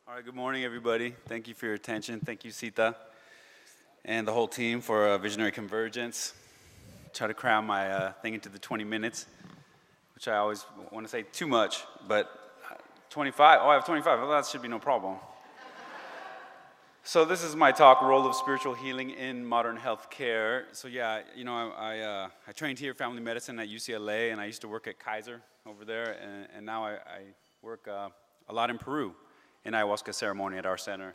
All right, good morning, everybody. Thank you for your attention. Thank you, Sita, and the whole team for Visionary Convergence. Try to cram my thing into the 20 minutes, which I always want to say too much, but 25, I have 25, well, that should be no problem. So this is my talk, Role of Spiritual Healing in Modern Healthcare. So yeah, you know, I trained here, family medicine at UCLA, and I used to work at Kaiser over there, and now I work a lot in Peru, in ayahuasca ceremony at our center.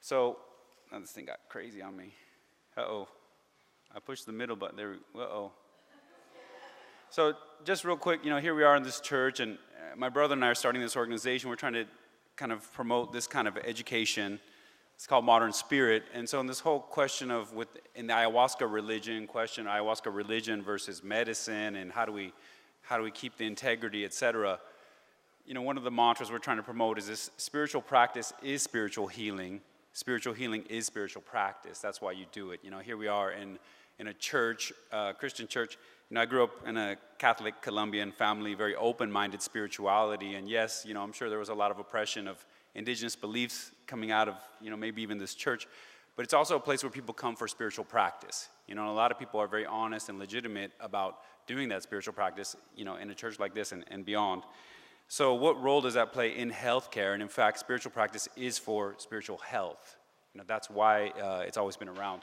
So, now this thing got crazy on me. Uh-oh. I pushed the middle button. There we go. Uh-oh. So, just real quick, you know, here we are in this church, and my brother and I are starting this organization. We're trying to kind of promote this kind of education. It's called Modern Spirit. And so in this whole question of, in the ayahuasca religion versus medicine, and how do we keep the integrity, etc., you know, one of the mantras we're trying to promote is this: spiritual practice is spiritual healing. Spiritual healing is spiritual practice. That's why you do it. You know, here we are in a church, Christian church. You know, I grew up in a Catholic Colombian family, very open-minded spirituality. And yes, you know, I'm sure there was a lot of oppression of indigenous beliefs coming out of, you know, maybe even this church. But it's also a place where people come for spiritual practice. You know, and a lot of people are very honest and legitimate about doing that spiritual practice, you know, in a church like this and beyond. So what role does that play in healthcare? And in fact, spiritual practice is for spiritual health. You know, that's why it's always been around.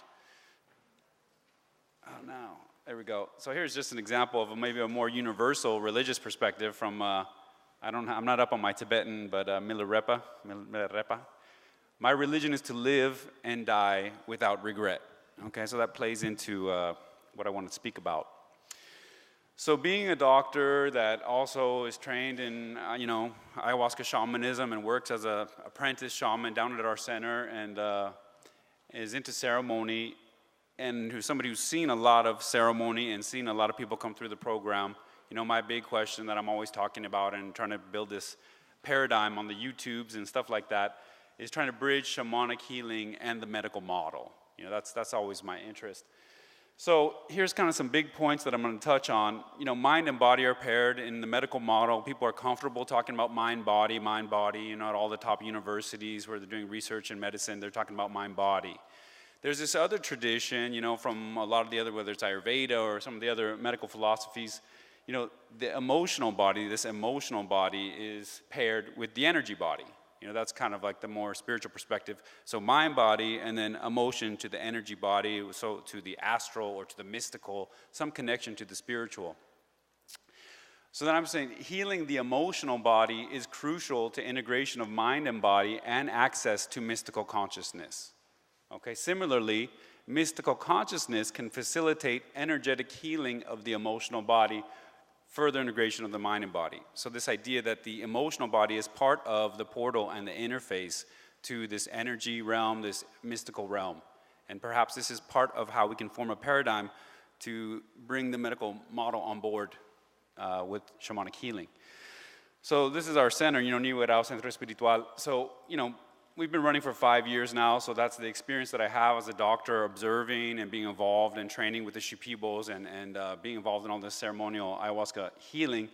Oh, no. There we go. So here's just an example of maybe a more universal religious perspective from, I'm not up on my Tibetan, but Milarepa. My religion is to live and die without regret. Okay, so that plays into what I want to speak about. So being a doctor that also is trained in, you know, ayahuasca shamanism and works as an apprentice shaman down at our center and is into ceremony, and who's somebody who's seen a lot of ceremony and seen a lot of people come through the program, you know, my big question that I'm always talking about and trying to build this paradigm on the YouTubes and stuff like that is trying to bridge shamanic healing and the medical model. You know, that's always my interest. So here's kind of some big points that I'm going to touch on. You know, mind and body are paired in the medical model. People are comfortable talking about mind-body. You know, at all the top universities where they're doing research in medicine, they're talking about mind-body. There's this other tradition, you know, from a lot of the other, whether it's Ayurveda or some of the other medical philosophies, you know, the emotional body, this emotional body is paired with the energy body. You know, that's kind of like the more spiritual perspective. So mind, body, and then emotion to the energy body, so to the astral or to the mystical, some connection to the spiritual. So then I'm saying healing the emotional body is crucial to integration of mind and body and access to mystical consciousness. Okay, similarly, mystical consciousness can facilitate energetic healing of the emotional body, further integration of the mind and body. So this idea that the emotional body is part of the portal and the interface to this energy realm, this mystical realm. And perhaps this is part of how we can form a paradigm to bring the medical model on board with shamanic healing. So this is our center, you know, New Era Centro Espiritual. So, you know, we've been running for 5 years now, so that's the experience that I have as a doctor, observing and being involved and training with the Shipibos and being involved in all this ceremonial ayahuasca healing.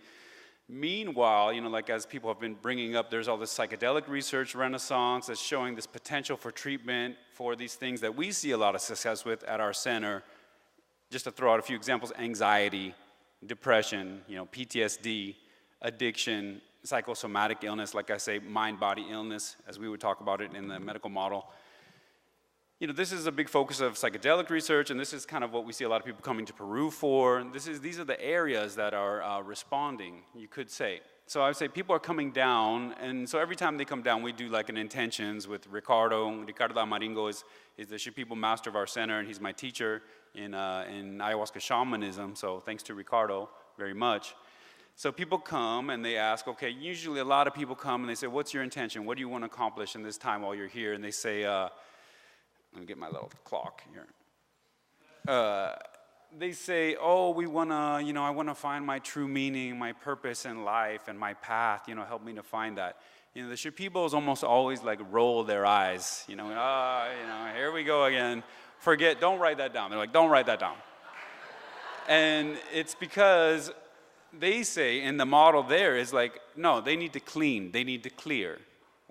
Meanwhile, you know, like as people have been bringing up, there's all this psychedelic research renaissance that's showing this potential for treatment for these things that we see a lot of success with at our center. Just to throw out a few examples: anxiety, depression, you know, PTSD, addiction, psychosomatic illness, like I say, mind-body illness, as we would talk about it in the medical model. You know, this is a big focus of psychedelic research, and this is kind of what we see a lot of people coming to Peru for. These are the areas that are responding, you could say. So I would say people are coming down, and so every time they come down, we do like an intentions with Ricardo. Ricardo Amaringo is the Shipibo master of our center, and he's my teacher in ayahuasca shamanism, so thanks to Ricardo very much. So people come and they ask, okay, usually a lot of people come and they say, what's your intention? What do you want to accomplish in this time while you're here? And they say, let me get my little clock here. They say, oh, we want to, you know, I want to find my true meaning, my purpose in life and my path, you know, help me to find that. You know, the Shipibos almost always like roll their eyes, you know, here we go again. Forget, don't write that down. They're like, don't write that down. And it's because they say, and the model there is like, no, they need to clean, they need to clear.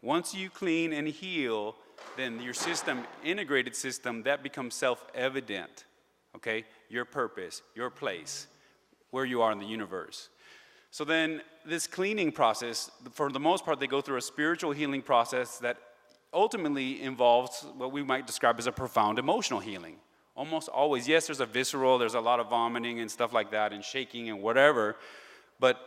Once you clean and heal, then your system, integrated system, that becomes self-evident, okay? Your purpose, your place, where you are in the universe. So then this cleaning process, for the most part, they go through a spiritual healing process that ultimately involves what we might describe as a profound emotional healing. Almost always, yes, there's a visceral, there's a lot of vomiting and stuff like that and shaking and whatever, but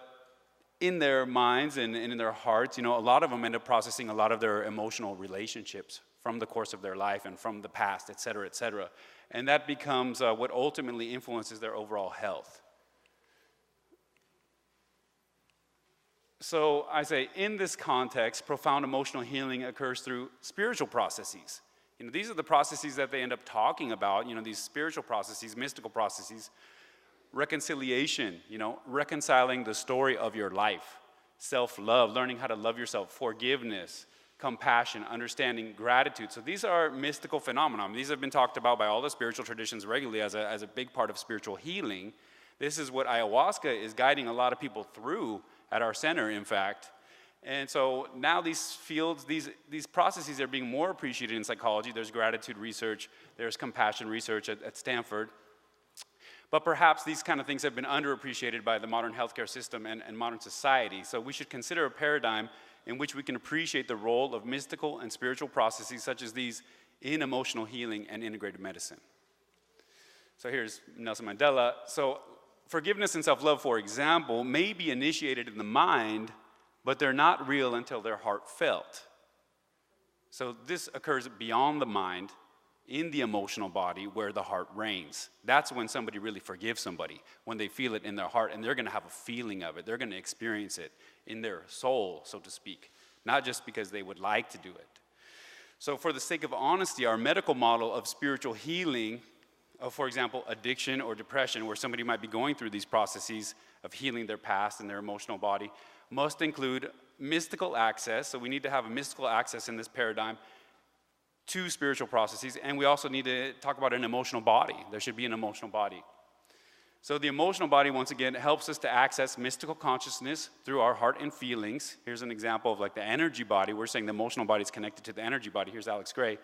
in their minds and in their hearts, a lot of them end up processing a lot of their emotional relationships from the course of their life and from the past, et cetera, et cetera. And that becomes what ultimately influences their overall health. So I say, in this context, profound emotional healing occurs through spiritual processes. These are the processes that they end up talking about, these spiritual processes, mystical processes. Reconciliation, reconciling the story of your life. Self-love, learning how to love yourself. Forgiveness, compassion, understanding, gratitude. So these are mystical phenomena. These have been talked about by all the spiritual traditions regularly as a big part of spiritual healing. This is what ayahuasca is guiding a lot of people through at our center, in fact. And so now these fields, these processes are being more appreciated in psychology. There's gratitude research, there's compassion research at Stanford. But perhaps these kind of things have been underappreciated by the modern healthcare system and modern society. So we should consider a paradigm in which we can appreciate the role of mystical and spiritual processes such as these in emotional healing and integrated medicine. So here's Nelson Mandela. So forgiveness and self-love, for example, may be initiated in the mind, but they're not real until they're heartfelt. So this occurs beyond the mind, in the emotional body where the heart reigns. That's when somebody really forgives somebody, when they feel it in their heart, and they're going to have a feeling of it. They're going to experience it in their soul, so to speak, not just because they would like to do it. So for the sake of honesty, our medical model of spiritual healing, of, for example, addiction or depression, where somebody might be going through these processes of healing their past and their emotional body, must include mystical access. So we need to have a mystical access in this paradigm to spiritual processes, and we also need to talk about an emotional body. There should be an emotional body. So the emotional body, once again, helps us to access mystical consciousness through our heart and feelings. Here's an example of like the energy body. We're saying the emotional body is connected to the energy body. Here's Alex Gray.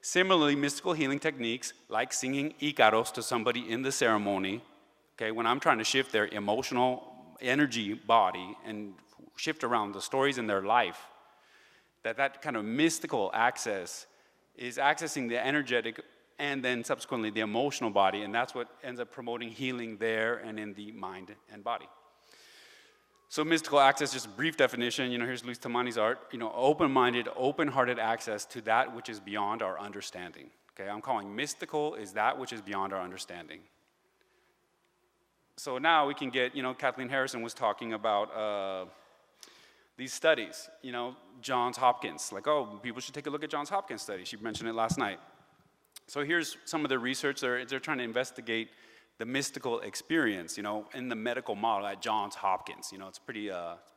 Similarly, mystical healing techniques like singing Icaros to somebody in the ceremony, okay, when I'm trying to shift their emotional energy body and shift around the stories in their life, that kind of mystical access is accessing the energetic and then subsequently the emotional body, and that's what ends up promoting healing there and in the mind and body. So mystical access, just a brief definition, here's Luis Tamani's art, open-minded, open-hearted access to that which is beyond our understanding. Okay, I'm calling mystical is that which is beyond our understanding. So now we can get, Kathleen Harrison was talking about these studies, Johns Hopkins, like, oh, people should take a look at Johns Hopkins study. She mentioned it last night. So here's some of the research. They're trying to investigate the mystical experience, in the medical model at Johns Hopkins. It's a pretty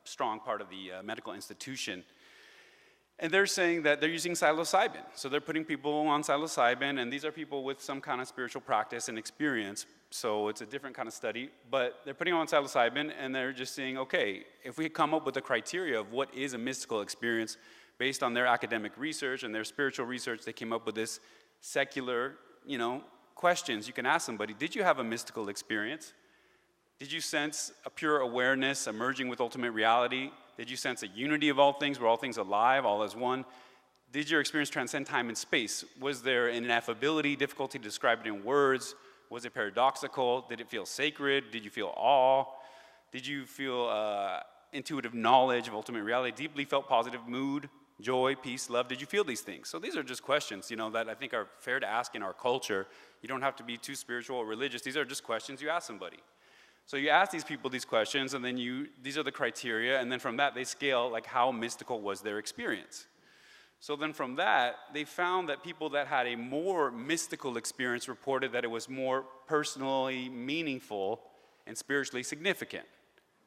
strong part of the medical institution. And they're saying that they're using psilocybin. So they're putting people on psilocybin, and these are people with some kind of spiritual practice and experience. So it's a different kind of study, but they're putting on psilocybin, and they're just saying, okay, if we come up with a criteria of what is a mystical experience based on their academic research and their spiritual research, they came up with this secular, questions you can ask somebody. Did you have a mystical experience? Did you sense a pure awareness emerging with ultimate reality? Did you sense a unity of all things, where all things alive, all as one? Did your experience transcend time and space? Was there an ineffability, difficulty to describe it in words? Was it paradoxical? Did it feel sacred? Did you feel awe? Did you feel intuitive knowledge of ultimate reality? Deeply felt positive mood, joy, peace, love? Did you feel these things? So these are just questions, that I think are fair to ask in our culture. You don't have to be too spiritual or religious. These are just questions you ask somebody. So you ask these people these questions, and then these are the criteria, and then from that they scale like how mystical was their experience. So then from that, they found that people that had a more mystical experience reported that it was more personally meaningful and spiritually significant.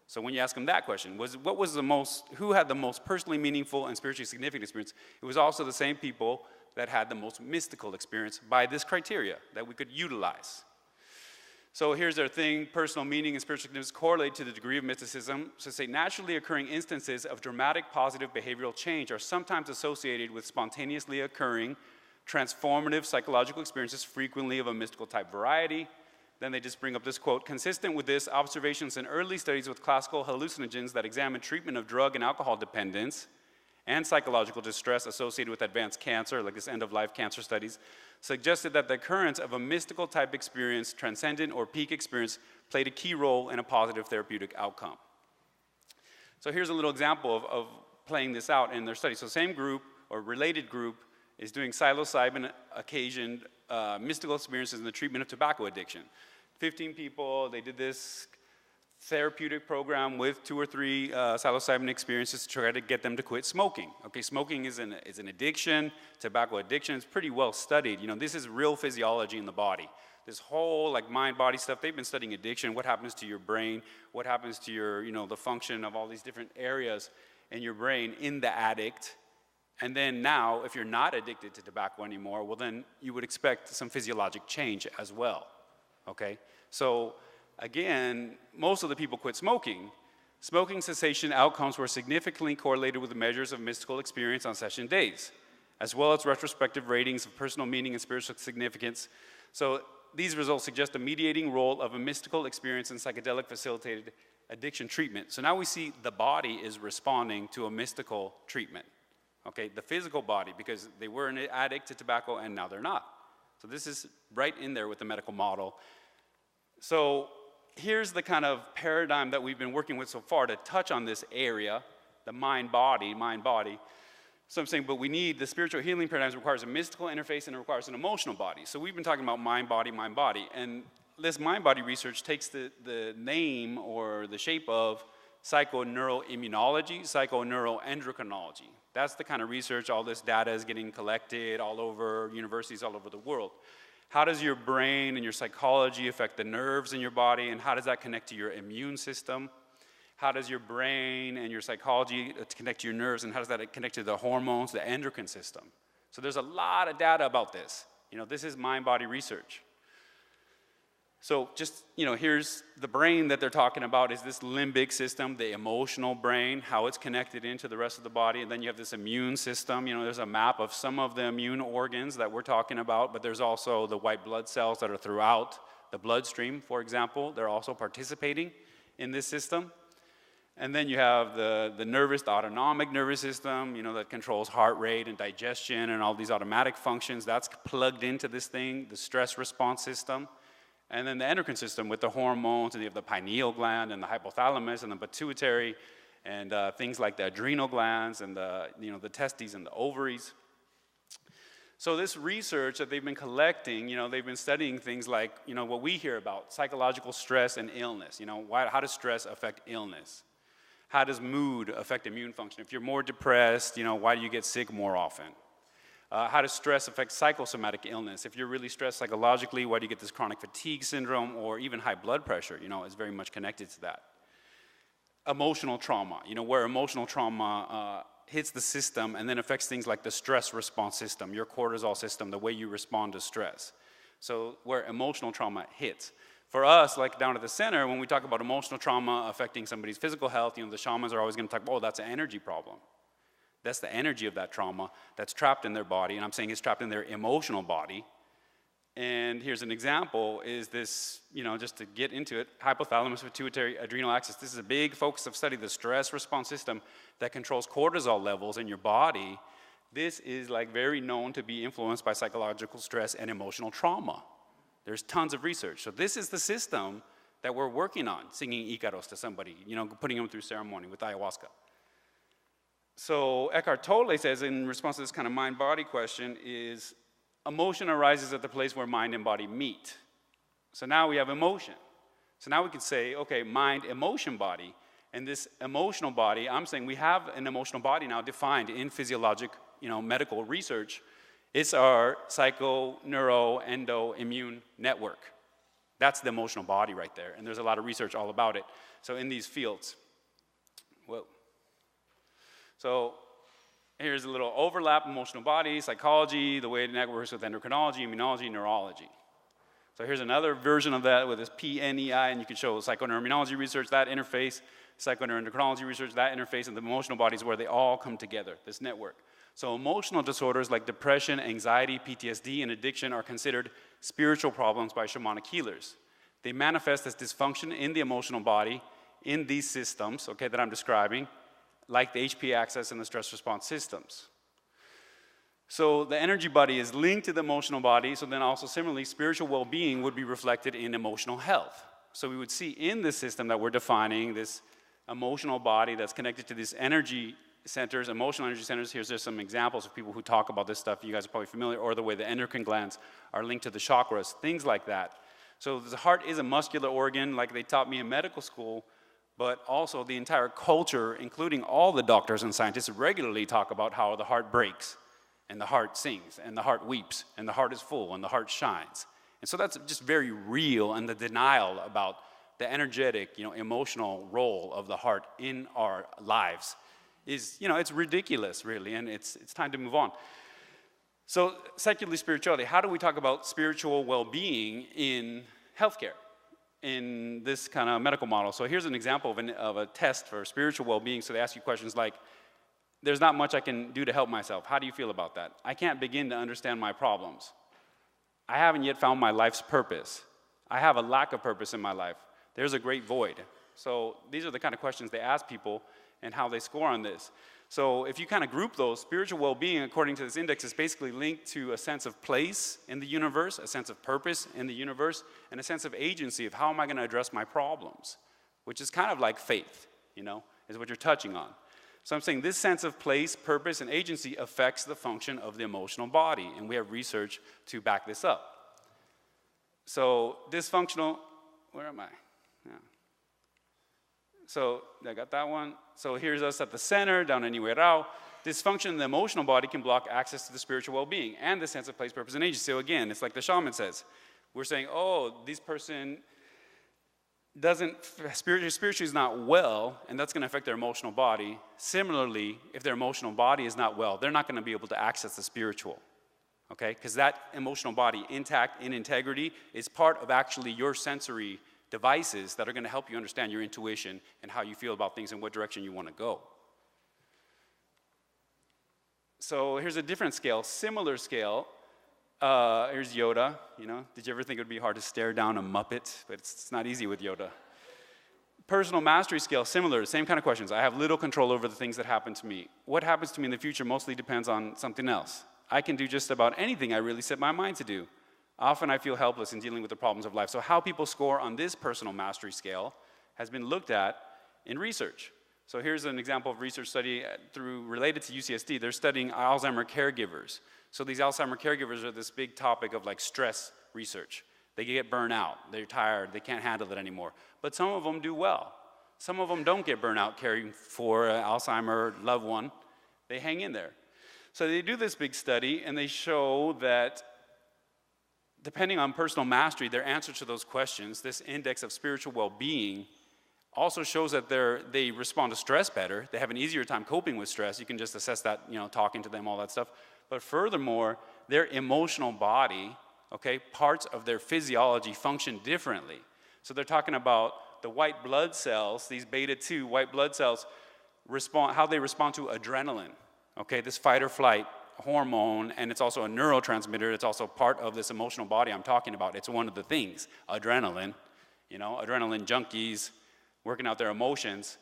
So when you ask them that question, who had the most personally meaningful and spiritually significant experience? It was also the same people that had the most mystical experience by this criteria that we could utilize. So here's their thing: personal meaning and spiritual significance correlate to the degree of mysticism. So say naturally occurring instances of dramatic positive behavioral change are sometimes associated with spontaneously occurring transformative psychological experiences, frequently of a mystical type variety. Then they just bring up this quote: consistent with this, observations in early studies with classical hallucinogens that examine treatment of drug and alcohol dependence and psychological distress associated with advanced cancer, like this end-of-life cancer studies, suggested that the occurrence of a mystical type experience, transcendent or peak experience, played a key role in a positive therapeutic outcome. So here's a little example of playing this out in their study. So same group or related group is doing psilocybin occasioned mystical experiences in the treatment of tobacco addiction. 15 people, they did this therapeutic program with 2 or 3 psilocybin experiences to try to get them to quit smoking. Okay, smoking is an addiction. Tobacco addiction is pretty well studied. You know, this is real physiology in the body. This whole like mind-body stuff, they've been studying addiction, what happens to your brain, what happens to your, you know, the function of all these different areas in your brain in the addict. And then now, if you're not addicted to tobacco anymore, well then you would expect some physiologic change as well, okay? So again, most of the people quit smoking. Smoking cessation outcomes were significantly correlated with the measures of mystical experience on session days, as well as retrospective ratings of personal meaning and spiritual significance. So these results suggest a mediating role of a mystical experience in psychedelic facilitated addiction treatment. So now we see the body is responding to a mystical treatment. Okay, the physical body, because they were an addict to tobacco and now they're not. So this is right in there with the medical model. So here's the kind of paradigm that we've been working with so far to touch on this area, the mind-body. So I'm saying, but we need, the spiritual healing paradigm requires a mystical interface and it requires an emotional body. So we've been talking about mind-body. And this mind-body research takes the name or the shape of psychoneuroimmunology, psychoneuroendocrinology. That's the kind of research, all this data is getting collected all over universities all over the world. How does your brain and your psychology affect the nerves in your body, and how does that connect to your immune system? How does your brain and your psychology connect to your nerves, and how does that connect to the hormones, the endocrine system? So there's a lot of data about this. You know, this is mind-body research. So just, you know, here's the brain that they're talking about is this limbic system, the emotional brain, how it's connected into the rest of the body. And then you have this immune system. You know, there's a map of some of the immune organs that we're talking about, but there's also the white blood cells that are throughout the bloodstream, for example. They're also participating in this system. And then you have the autonomic nervous system, you know, that controls heart rate and digestion and all these automatic functions. That's plugged into this thing, the stress response system. And then the endocrine system with the hormones, and you have the pineal gland and the hypothalamus and the pituitary and things like the adrenal glands and the, you know, the testes and the ovaries. So this research that they've been collecting, you know, they've been studying things like, you know, what we hear about, psychological stress and illness. You know, how does stress affect illness? How does mood affect immune function? If you're more depressed, you know, why do you get sick more often? How does stress affect psychosomatic illness? If you're really stressed psychologically, why do you get this chronic fatigue syndrome, or even high blood pressure? You know, is very much connected to that. Emotional trauma, you know, where emotional trauma hits the system and then affects things like the stress response system, your cortisol system, the way you respond to stress. So where emotional trauma hits. For us, like down at the center, when we talk about emotional trauma affecting somebody's physical health, you know, the shamans are always going to talk about, oh, that's an energy problem. That's the energy of that trauma that's trapped in their body, and I'm saying it's trapped in their emotional body. And here's an example, is this, you know, just to get into it, hypothalamus, pituitary, adrenal axis. This is a big focus of study, the stress response system that controls cortisol levels in your body. This is like very known to be influenced by psychological stress and emotional trauma. There's tons of research. So this is the system that we're working on, singing Icaros to somebody, you know, putting them through ceremony with ayahuasca. So Eckhart Tolle says, in response to this kind of mind-body question, is emotion arises at the place where mind and body meet. So now we have emotion. So now we can say, okay, mind, emotion, body. And this emotional body, I'm saying we have an emotional body now defined in physiologic, you know, medical research. It's our psycho-neuro-endo-immune network. That's the emotional body right there. And there's a lot of research all about it. So in these fields, whoa. So here's a little overlap: emotional body, psychology, the way it networks with endocrinology, immunology, neurology. So here's another version of that with this PNEI, and you can show psychoneuroimmunology research, that interface, psychoneuroendocrinology research, that interface, and the emotional bodies where they all come together, this network. So emotional disorders like depression, anxiety, PTSD, and addiction are considered spiritual problems by shamanic healers. They manifest as dysfunction in the emotional body in these systems, okay, that I'm describing, like the HP axis and the stress response systems. So the energy body is linked to the emotional body, so then also similarly, spiritual well-being would be reflected in emotional health. So we would see in this system that we're defining this emotional body that's connected to these energy centers, emotional energy centers. Here's just some examples of people who talk about this stuff. You guys are probably familiar, or the way the endocrine glands are linked to the chakras, things like that. So the heart is a muscular organ, like they taught me in medical school, but also the entire culture, including all the doctors and scientists, regularly talk about how the heart breaks, and the heart sings, and the heart weeps, and the heart is full, and the heart shines. And so that's just very real, and the denial about the energetic, emotional role of the heart in our lives is, it's ridiculous, really, and it's time to move on. So secular spirituality, how do we talk about spiritual well-being in healthcare, in this kind of medical model? So here's an example of a test for spiritual well-being. So they ask you questions like, there's not much I can do to help myself. How do you feel about that? I can't begin to understand my problems. I haven't yet found my life's purpose. I have a lack of purpose in my life. There's a great void. So these are the kind of questions they ask people and how they score on this. So if you kind of group those, spiritual well-being, according to this index, is basically linked to a sense of place in the universe, a sense of purpose in the universe, and a sense of agency of how am I going to address my problems, which is kind of like faith, is what you're touching on. So I'm saying this sense of place, purpose, and agency affects the function of the emotional body, and we have research to back this up. So dysfunctional, where am I? Yeah. So I got that one. So here's us at the center, down anywhere out. Dysfunction in the emotional body can block access to the spiritual well-being and the sense of place, purpose, and agency. So again, it's like the shaman says. We're saying, oh, this person spiritually is not well, and that's going to affect their emotional body. Similarly, if their emotional body is not well, they're not going to be able to access the spiritual, okay? Because that emotional body, intact, in integrity, is part of actually your sensory devices that are going to help you understand your intuition and how you feel about things and what direction you want to go. So here's a different scale, similar scale. Here's Yoda, Did you ever think it would be hard to stare down a Muppet? But it's not easy with Yoda. Personal mastery scale, similar, same kind of questions. I have little control over the things that happen to me. What happens to me in the future mostly depends on something else. I can do just about anything I really set my mind to do. Often I feel helpless in dealing with the problems of life. So how people score on this personal mastery scale has been looked at in research. So here's an example of research study related to UCSD. They're studying Alzheimer caregivers. So these Alzheimer caregivers are this big topic of like stress research. They get burnt out, they're tired, they can't handle it anymore. But some of them do well. Some of them don't get burnt out caring for an Alzheimer loved one. They hang in there. So they do this big study and they show that depending on personal mastery, their answer to those questions, this index of spiritual well-being, also shows that they respond to stress better. They have an easier time coping with stress. You can just assess that, talking to them, all that stuff. But furthermore, their emotional body, okay, parts of their physiology function differently. So they're talking about the white blood cells, these beta-2 white blood cells, how they respond to adrenaline, okay, this fight or flight hormone, and it's also a neurotransmitter. It's also part of this emotional body I'm talking about. It's one of the things, adrenaline, adrenaline junkies working out their emotions.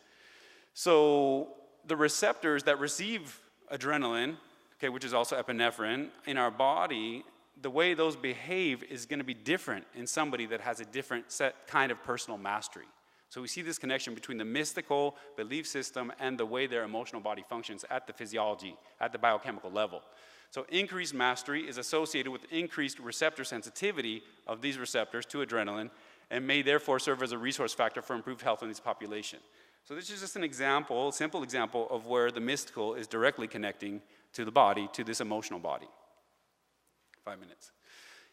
So the receptors that receive adrenaline, okay, which is also epinephrine, in our body, the way those behave is going to be different in somebody that has a different kind of personal mastery. So we see this connection between the mystical belief system and the way their emotional body functions at the physiology, at the biochemical level. So increased mastery is associated with increased receptor sensitivity of these receptors to adrenaline and may therefore serve as a resource factor for improved health in this population. So this is just an example, a simple example of where the mystical is directly connecting to the body, to this emotional body. 5 minutes.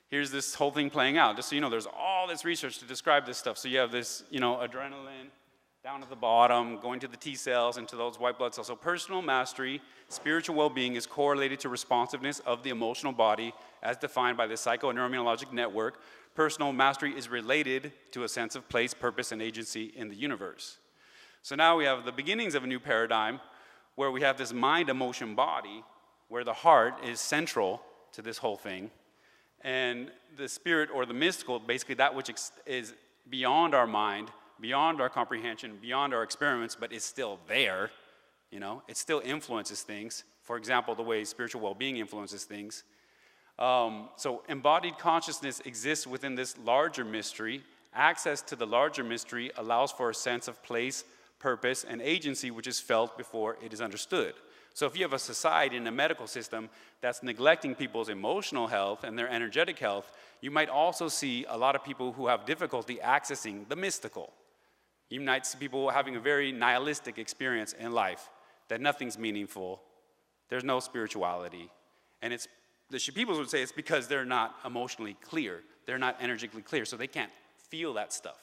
Here's this whole thing playing out. Just so you know, there's all this research to describe this stuff. So you have this, adrenaline down at the bottom, going to the T cells and to those white blood cells. So personal mastery, spiritual well-being is correlated to responsiveness of the emotional body as defined by the psychoneuroimmunologic network. personal mastery is related to a sense of place, purpose, and agency in the universe. So now we have the beginnings of a new paradigm where we have this mind, emotion, body, where the heart is central to this whole thing, and the spirit or the mystical, basically that which is beyond our mind, beyond our comprehension, beyond our experiments, but is still there, you know, it still influences things. For example, the way spiritual well-being influences things. So embodied consciousness exists within this larger mystery. Access to the larger mystery allows for a sense of place, purpose, and agency which is felt before it is understood. So if you have a society and a medical system that's neglecting people's emotional health and their energetic health, you might also see a lot of people who have difficulty accessing the mystical. You might see people having a very nihilistic experience in life, that nothing's meaningful, there's no spirituality. And the people would say it's because they're not emotionally clear, they're not energetically clear, so they can't feel that stuff.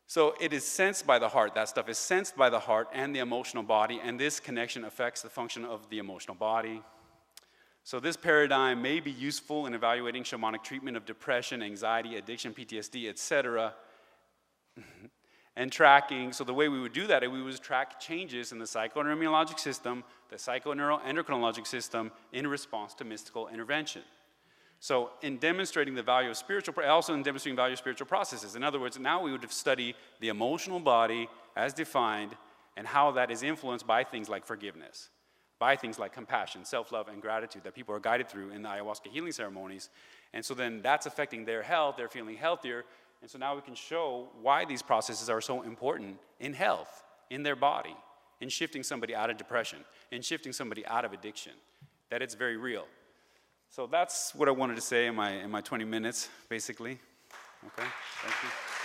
So it is sensed by the heart. That stuff is sensed by the heart and the emotional body, and this connection affects the function of the emotional body. So this paradigm may be useful in evaluating shamanic treatment of depression, anxiety, addiction, PTSD, etc. And tracking, so the way we would do that is we would track changes in the psychoneuroimmunologic system, the psychoneuroendocrinologic system in response to mystical intervention. So in demonstrating the value of also in demonstrating the value of spiritual processes. In other words, now we would study the emotional body as defined and how that is influenced by things like forgiveness, by things like compassion, self-love, and gratitude that people are guided through in the ayahuasca healing ceremonies. And so then that's affecting their health, they're feeling healthier, and so now we can show why these processes are so important in health, in their body, in shifting somebody out of depression, in shifting somebody out of addiction, that it's very real. So that's what I wanted to say in my 20 minutes, basically. Okay, thank you.